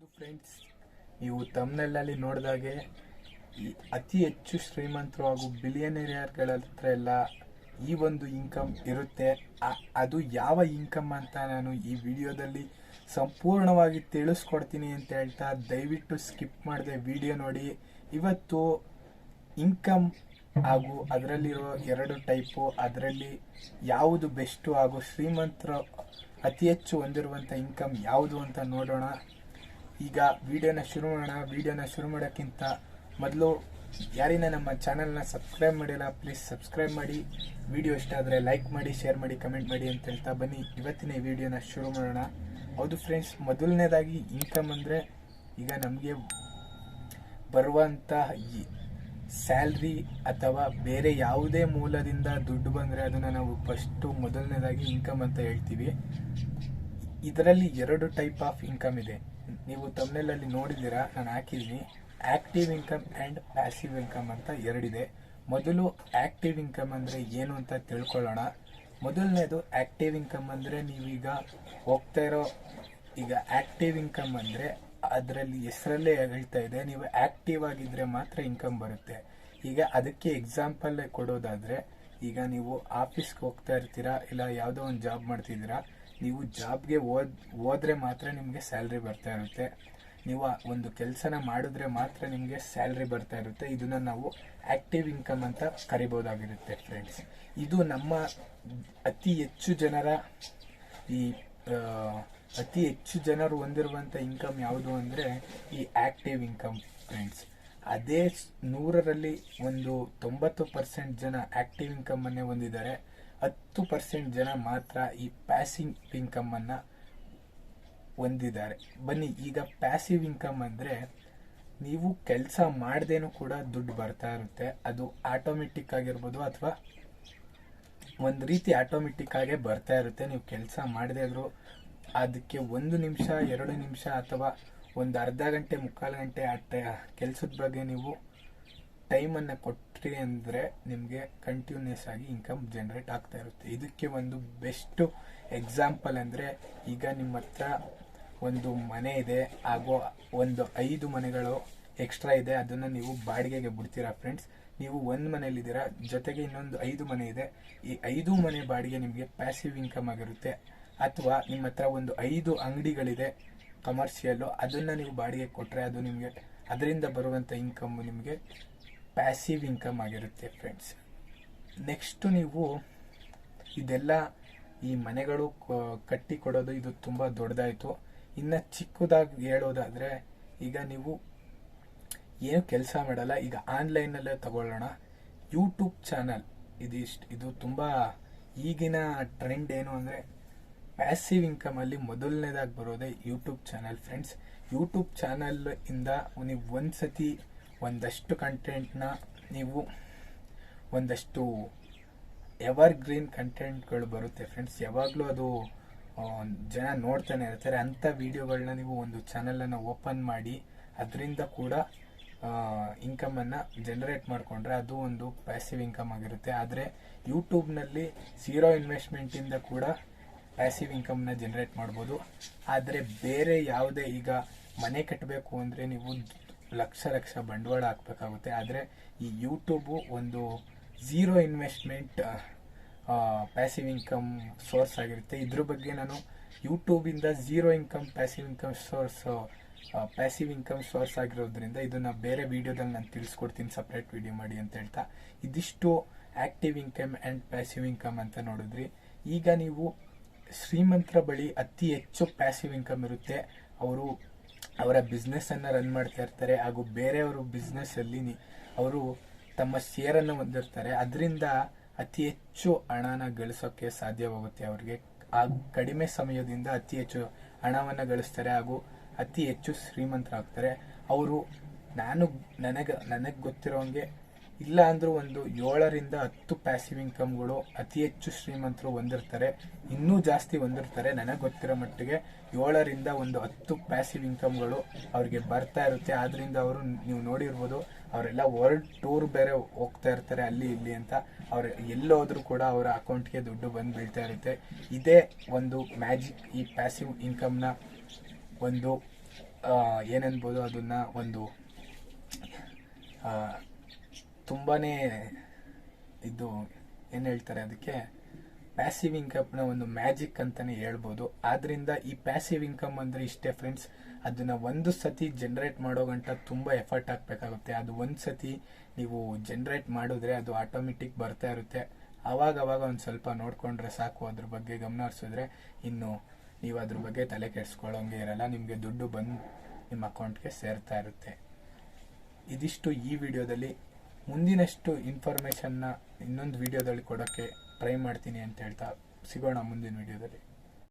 ಹೌದು ಫ್ರೆಂಡ್ಸ್, ನೀವು ತಮ್ನೆಲ್ಲಲ್ಲಿ ನೋಡಿದಾಗೆ ಈ ಅತಿ ಹೆಚ್ಚು ಶ್ರೀಮಂತರು ಹಾಗೂ ಬಿಲಿಯನೇರಿಯರ್ಗಳ ಹತ್ರ ಎಲ್ಲ ಈ ಒಂದು ಇನ್ಕಮ್ ಇರುತ್ತೆ. ಅದು ಯಾವ ಇನ್ಕಮ್ ಅಂತ ನಾನು ಈ ವಿಡಿಯೋದಲ್ಲಿ ಸಂಪೂರ್ಣವಾಗಿ ತಿಳಿಸ್ಕೊಡ್ತೀನಿ ಅಂತ ಹೇಳ್ತಾ ದಯವಿಟ್ಟು ಸ್ಕಿಪ್ ಮಾಡದೆ ವಿಡಿಯೋ ನೋಡಿ. ಇವತ್ತು ಇನ್ಕಮ್ ಹಾಗೂ ಅದರಲ್ಲಿರೋ ಎರಡು ಟೈಪು, ಅದರಲ್ಲಿ ಯಾವುದು ಬೆಸ್ಟು ಹಾಗೂ ಶ್ರೀಮಂತರು ಅತಿ ಹೆಚ್ಚು ಹೊಂದಿರುವಂಥ ಇನ್ಕಮ್ ಯಾವುದು ಅಂತ ನೋಡೋಣ. ಈಗ ವಿಡಿಯೋನ ಶುರು ಮಾಡೋಕ್ಕಿಂತ ಮೊದಲು ಯಾರಿನ ನಮ್ಮ ಚಾನಲ್ನ ಸಬ್ಸ್ಕ್ರೈಬ್ ಮಾಡಿಲ್ಲ ಪ್ಲೀಸ್ ಸಬ್ಸ್ಕ್ರೈಬ್ ಮಾಡಿ, ವಿಡಿಯೋ ಇಷ್ಟ ಆದರೆ ಲೈಕ್ ಮಾಡಿ, ಶೇರ್ ಮಾಡಿ, ಕಮೆಂಟ್ ಮಾಡಿ ಅಂತ ಹೇಳ್ತಾ ಬನ್ನಿ ಇವತ್ತಿನ ಈ ವಿಡಿಯೋನ ಶುರು ಮಾಡೋಣ. ಹೌದು ಫ್ರೆಂಡ್ಸ್, ಮೊದಲನೇದಾಗಿ ಇನ್ಕಮ್ ಅಂದರೆ ಈಗ ನಮಗೆ ಬರುವಂಥ ಈ ಸ್ಯಾಲ್ರಿ ಅಥವಾ ಬೇರೆ ಯಾವುದೇ ಮೂಲದಿಂದ ದುಡ್ಡು ಬಂದರೆ ಅದನ್ನು ನಾವು ಫಸ್ಟು ಮೊದಲನೇದಾಗಿ ಇನ್ಕಮ್ ಅಂತ ಹೇಳ್ತೀವಿ. ಇದರಲ್ಲಿ ಎರಡು ಟೈಪ್ ಆಫ್ ಇನ್ಕಮ್ ಇದೆ. ನೀವು ತಮ್ನೆಲ್ಲಲ್ಲಿ ನೋಡಿದ್ದೀರಾ, ನಾನು ಹಾಕಿದ್ದೀನಿ. Active income and passive income ಅಂತ ಎರಡಿದೆ. ಮೊದಲು ಆಕ್ಟಿವ್ ಇನ್ಕಮ್ ಅಂದರೆ ಏನು ಅಂತ ತಿಳ್ಕೊಳ್ಳೋಣ. ಮೊದಲನೇದು ಆಕ್ಟಿವ್ ಇನ್ಕಮ್ ಅಂದರೆ ನೀವೀಗ ಹೋಗ್ತಾ ಇರೋ ಈಗ ಆಕ್ಟಿವ್ ಇನ್ಕಮ್ ಅಂದರೆ ಅದರಲ್ಲಿ ಹೆಸರಲ್ಲೇ ಹೇಳ್ತಾ ಇದೆ, ನೀವು ಆಕ್ಟಿವ್ ಆಗಿದ್ರೆ ಮಾತ್ರ ಇನ್ಕಮ್ ಬರುತ್ತೆ. ಈಗ ಅದಕ್ಕೆ ಎಕ್ಸಾಂಪಲ್ ಕೊಡೋದಾದರೆ, ಈಗ ನೀವು ಆಫೀಸ್ಗೆ ಹೋಗ್ತಾ ಇರ್ತೀರಾ, ಇಲ್ಲ ಯಾವುದೋ ಒಂದು ಜಾಬ್ ಮಾಡ್ತಿದ್ದೀರಾ, ನೀವು ಜಾಬ್ಗೆ ಹೋದ್ರೆ ಮಾತ್ರ ನಿಮಗೆ ಸ್ಯಾಲ್ರಿ ಬರ್ತಾ ಇರುತ್ತೆ. ನೀವು ಒಂದು ಕೆಲಸನ ಮಾಡಿದ್ರೆ ಮಾತ್ರ ನಿಮಗೆ ಸ್ಯಾಲ್ರಿ ಬರ್ತಾ ಇರುತ್ತೆ. ಇದನ್ನು ನಾವು ಆಕ್ಟಿವ್ ಇನ್ಕಮ್ ಅಂತ ಕರಿಬೋದಾಗಿರುತ್ತೆ ಫ್ರೆಂಡ್ಸ್. ಇದು ನಮ್ಮ ಅತಿ ಹೆಚ್ಚು ಜನರು ಹೊಂದಿರುವಂಥ ಇನ್ಕಮ್ ಯಾವುದು ಅಂದರೆ ಈ ಆಕ್ಟಿವ್ ಇನ್ಕಮ್ ಫ್ರೆಂಡ್ಸ್. ಅದೇ 100ರಲ್ಲಿ ಒಂದು 90% ಜನ ಆಕ್ಟಿವ್ ಇನ್ಕಮನ್ನೇ ಹೊಂದಿದ್ದಾರೆ. 10% ಜನ ಮಾತ್ರ ಈ ಪ್ಯಾಸಿವ್ ಇನ್ಕಮನ್ನು ಹೊಂದಿದ್ದಾರೆ. ಬನ್ನಿ, ಈಗ ಪ್ಯಾಸಿವ್ ಇನ್ಕಮ್ ಅಂದರೆ ನೀವು ಕೆಲಸ ಮಾಡ್ದೇನೂ ಕೂಡ ದುಡ್ಡು ಬರ್ತಾ ಇರುತ್ತೆ. ಅದು ಆಟೋಮೆಟಿಕ್ ಆಗಿರ್ಬೋದು ಅಥವಾ ಒಂದು ರೀತಿ ಆಟೋಮೆಟಿಕ್ ಆಗೇ ಬರ್ತಾ ಇರುತ್ತೆ. ನೀವು ಕೆಲಸ ಮಾಡದೇ ಇದ್ರೂ ಅದಕ್ಕೆ 1 ನಿಮಿಷ 2 ನಿಮಿಷ ಅಥವಾ ಒಂದು ಅರ್ಧ ಗಂಟೆ 3/4 ಗಂಟೆ ಕೆಲಸದ ಬಗ್ಗೆ ನೀವು ಟೈಮನ್ನು ಕೊಟ್ರಿ ಅಂದರೆ ನಿಮಗೆ ಕಂಟಿನ್ಯೂಸ್ ಆಗಿ ಇನ್ಕಮ್ ಜನರೇಟ್ ಆಗ್ತಾ ಇರುತ್ತೆ. ಇದಕ್ಕೆ ಒಂದು ಬೆಸ್ಟ್ ಎಕ್ಸಾಂಪಲ್ ಅಂದರೆ, ಈಗ ನಿಮ್ಮ ಹತ್ರ ಒಂದು ಮನೆ ಇದೆ ಹಾಗೂ ಒಂದು 5 ಮನೆಗಳು ಎಕ್ಸ್ಟ್ರಾ ಇದೆ, ಅದನ್ನು ನೀವು ಬಾಡಿಗೆಗೆ ಬಿಡ್ತೀರಾ ಫ್ರೆಂಡ್ಸ್. ನೀವು ಒಂದು ಮನೆಯಲ್ಲಿದ್ದೀರಾ, ಜೊತೆಗೆ ಇನ್ನೊಂದು 5 ಮನೆ ಇದೆ. ಈ 5 ಮನೆ ಬಾಡಿಗೆ ನಿಮಗೆ ಪ್ಯಾಸಿವ್ ಇನ್ಕಮ್ ಆಗಿರುತ್ತೆ. ಅಥವಾ ನಿಮ್ಮ ಹತ್ರ ಒಂದು 5 ಅಂಗಡಿಗಳಿದೆ ಕಮರ್ಷಿಯಲ್ಲು, ಅದನ್ನು ನೀವು ಬಾಡಿಗೆ ಕೊಟ್ಟರೆ ಅದು ನಿಮಗೆ ಅದರಿಂದ ಬರುವಂಥ ಇನ್ಕಮ್ ನಿಮಗೆ ಪ್ಯಾಸಿವ್ ಇನ್ಕಮ್ ಆಗಿರುತ್ತೆ ಫ್ರೆಂಡ್ಸ್. ನೆಕ್ಸ್ಟು ನೀವು ಇದೆಲ್ಲ ಈ ಮನೆಗಳು ಕಟ್ಟಿ ಕೊಡೋದು ಇದು ತುಂಬ ದೊಡ್ಡದಾಯಿತು. ಇನ್ನು ಚಿಕ್ಕದಾಗಿ ಹೇಳೋದಾದರೆ, ಈಗ ನೀವು ಏನು ಕೆಲಸ ಮಾಡಲ್ಲ, ಈಗ ಆನ್ಲೈನಲ್ಲೇ ತಗೊಳ್ಳೋಣ. ಯೂಟ್ಯೂಬ್ ಚಾನಲ್ ಇದು ತುಂಬ ಈಗಿನ ಟ್ರೆಂಡ್. ಏನು ಅಂದರೆ ಪ್ಯಾಸಿವ್ ಇನ್ಕಮಲ್ಲಿ ಮೊದಲನೇದಾಗಿ ಬರೋದೇ YouTube channel friends. YouTube channel ಇಂದ ನೀವು ಒಂದ್ಸತಿ ಒಂದಷ್ಟು ಕಂಟೆಂಟ್ನ ನೀವು ಒಂದಷ್ಟು ಎವರ್ ಗ್ರೀನ್ ಕಂಟೆಂಟ್ಗಳು ಬರುತ್ತೆ ಫ್ರೆಂಡ್ಸ್. ಯಾವಾಗಲೂ ಅದು ಜನ ನೋಡ್ತಾನೆ ಇರ್ತಾರೆ. ಅಂಥ ವಿಡಿಯೋಗಳನ್ನ ನೀವು ಒಂದು ಚಾನಲನ್ನು ಓಪನ್ ಮಾಡಿ ಅದರಿಂದ ಕೂಡ ಇನ್ಕಮನ್ನು ಜನರೇಟ್ ಮಾಡಿಕೊಂಡ್ರೆ ಅದು ಒಂದು ಪ್ಯಾಸಿವ್ ಇನ್ಕಮ್ ಆಗಿರುತ್ತೆ. ಆದರೆ ಯೂಟ್ಯೂಬ್ನಲ್ಲಿ 0 ಇನ್ವೆಸ್ಟ್ಮೆಂಟಿಂದ ಕೂಡ ಪ್ಯಾಸಿವ್ ಇನ್ಕಮ್ನ ಜನರೇಟ್ ಮಾಡ್ಬೋದು. ಆದರೆ ಬೇರೆ ಯಾವುದೇ, ಈಗ ಮನೆ ಕಟ್ಟಬೇಕು ಅಂದರೆ ನೀವು ಲಕ್ಷ ಬಂಡವಾಳ ಹಾಕಬೇಕಾಗುತ್ತೆ. ಆದರೆ ಈ ಯೂಟ್ಯೂಬು ಒಂದು 0 ಇನ್ವೆಸ್ಟ್ಮೆಂಟ್ ಪ್ಯಾಸಿವ್ ಇನ್ಕಮ್ ಸೋರ್ಸ್ ಆಗಿರುತ್ತೆ. ಇದ್ರ ಬಗ್ಗೆ ನಾನು ಯೂಟ್ಯೂಬಿಂದ 0 ಇನ್ಕಮ್ ಪ್ಯಾಸಿವ್ ಇನ್ಕಮ್ ಸೋರ್ಸ್ ಆಗಿರೋದ್ರಿಂದ ಇದನ್ನು ಬೇರೆ ವಿಡಿಯೋದಲ್ಲಿ ನಾನು ತಿಳಿಸ್ಕೊಡ್ತೀನಿ, ಸಪ್ರೇಟ್ ವಿಡಿಯೋ ಮಾಡಿ ಅಂತ ಹೇಳ್ತಾ. ಇದಿಷ್ಟು active income and passive income ಅಂತ ನೋಡಿದ್ರಿ. ಈಗ ನೀವು ಶ್ರೀಮಂತರ ಬಳಿ ಅತಿ ಹೆಚ್ಚು ಪ್ಯಾಸಿವ್ ಇನ್ಕಮ್ ಇರುತ್ತೆ. ಅವರು ಅವರ ಬಿಸ್ನೆಸ್ಸನ್ನು ರನ್ ಮಾಡ್ತಾ ಇರ್ತಾರೆ ಹಾಗೂ ಬೇರೆಯವರು ಬಿಸ್ನೆಸ್ಸಲ್ಲಿ ಅವರು ತಮ್ಮ ಶೇರನ್ನು ಹೊಂದಿರ್ತಾರೆ. ಅದರಿಂದ ಅತಿ ಹೆಚ್ಚು ಹಣನ ಗಳಿಸೋಕ್ಕೆ ಸಾಧ್ಯವಾಗುತ್ತೆ ಅವರಿಗೆ. ಹಾಗೂ ಕಡಿಮೆ ಸಮಯದಿಂದ ಅತಿ ಹೆಚ್ಚು ಹಣವನ್ನು ಗಳಿಸ್ತಾರೆ ಹಾಗೂ ಅತಿ ಹೆಚ್ಚು ಶ್ರೀಮಂತರಾಗ್ತಾರೆ ಅವರು. ನನಗೆ ಗೊತ್ತಿರೋಂಗೆ ಇಲ್ಲ ಅಂದರೂ ಒಂದು 7ರಿಂದ 10 ಪ್ಯಾಸಿವ್ ಇನ್ಕಮ್ಗಳು ಅತಿ ಹೆಚ್ಚು ಶ್ರೀಮಂತರು ಹೊಂದಿರ್ತಾರೆ. ಇನ್ನೂ ಜಾಸ್ತಿ ಹೊಂದಿರ್ತಾರೆ. ನನಗೆ ಗೊತ್ತಿರೋ ಮಟ್ಟಿಗೆ 7ರಿಂದ ಒಂದು 10 ಪ್ಯಾಸಿವ್ ಇನ್ಕಮ್ಗಳು ಅವ್ರಿಗೆ ಬರ್ತಾ ಇರುತ್ತೆ. ಆದ್ದರಿಂದ ಅವರು, ನೀವು ನೋಡಿರ್ಬೋದು, ಅವರೆಲ್ಲ ವರ್ಲ್ಡ್ ಟೂರ್ ಬೇರೆ ಹೋಗ್ತಾ ಇರ್ತಾರೆ ಅಲ್ಲಿ ಇಲ್ಲಿ ಅಂತ. ಅವ್ರು ಎಲ್ಲೋದ್ರೂ ಕೂಡ ಅವರ ಅಕೌಂಟ್ಗೆ ದುಡ್ಡು ಬಂದು ಬೀಳ್ತಾ ಇರುತ್ತೆ. ಇದೇ ಒಂದು ಮ್ಯಾಜಿಕ್ ಈ ಪ್ಯಾಸಿವ್ ಇನ್ಕಮ್ನ ಒಂದು ಏನನ್ಬೋದು ಅದನ್ನ ಒಂದು ತುಂಬಾ ಇದು ಏನು ಹೇಳ್ತಾರೆ ಅದಕ್ಕೆ ಪ್ಯಾಸಿವ್ ಇನ್ಕಮ್ನ ಒಂದು ಮ್ಯಾಜಿಕ್ ಅಂತಲೇ ಹೇಳ್ಬೋದು. ಆದ್ರಿಂದ ಈ ಪ್ಯಾಸಿವ್ ಇನ್ಕಮ್ ಅಂದರೆ ಇಷ್ಟೇ ಫ್ರೆಂಡ್ಸ್, ಅದನ್ನು ಒಂದು ಸತಿ ಜನ್ರೇಟ್ ಮಾಡೋ ಗಂಟ ತುಂಬ ಎಫರ್ಟ್ ಹಾಕಬೇಕಾಗುತ್ತೆ. ಅದು ಒಂದು ಸತಿ ನೀವು ಜನ್ರೇಟ್ ಮಾಡಿದ್ರೆ ಅದು ಆಟೋಮೆಟಿಕ್ ಬರ್ತಾ ಇರುತ್ತೆ. ಅವಾಗವಾಗ ಒಂದು ಸ್ವಲ್ಪ ನೋಡಿಕೊಂಡ್ರೆ ಸಾಕು, ಅದ್ರ ಬಗ್ಗೆ ಗಮನ ಹರಿಸಿದ್ರೆ ಇನ್ನು ನೀವು ಅದ್ರ ಬಗ್ಗೆ ತಲೆ ಕೆಡಿಸ್ಕೊಳ್ಳೋಂಗೆ ಇರಲ್ಲ, ನಿಮಗೆ ದುಡ್ಡು ಬಂದು ನಿಮ್ಮ ಅಕೌಂಟ್ಗೆ ಸೇರ್ತಾ ಇರುತ್ತೆ. ಇದಿಷ್ಟು ಈ ವಿಡಿಯೋದಲ್ಲಿ. ಮುಂದಿನಷ್ಟು ಇನ್ಫಾರ್ಮೇಷನ್ನ ಇನ್ನೊಂದು ವಿಡಿಯೋದಲ್ಲಿ ಕೊಡೋಕ್ಕೆ ಟ್ರೈ ಮಾಡ್ತೀನಿ ಅಂತ ಹೇಳ್ತಾ ಸಿಗೋಣ ಮುಂದಿನ ವಿಡಿಯೋದಲ್ಲಿ.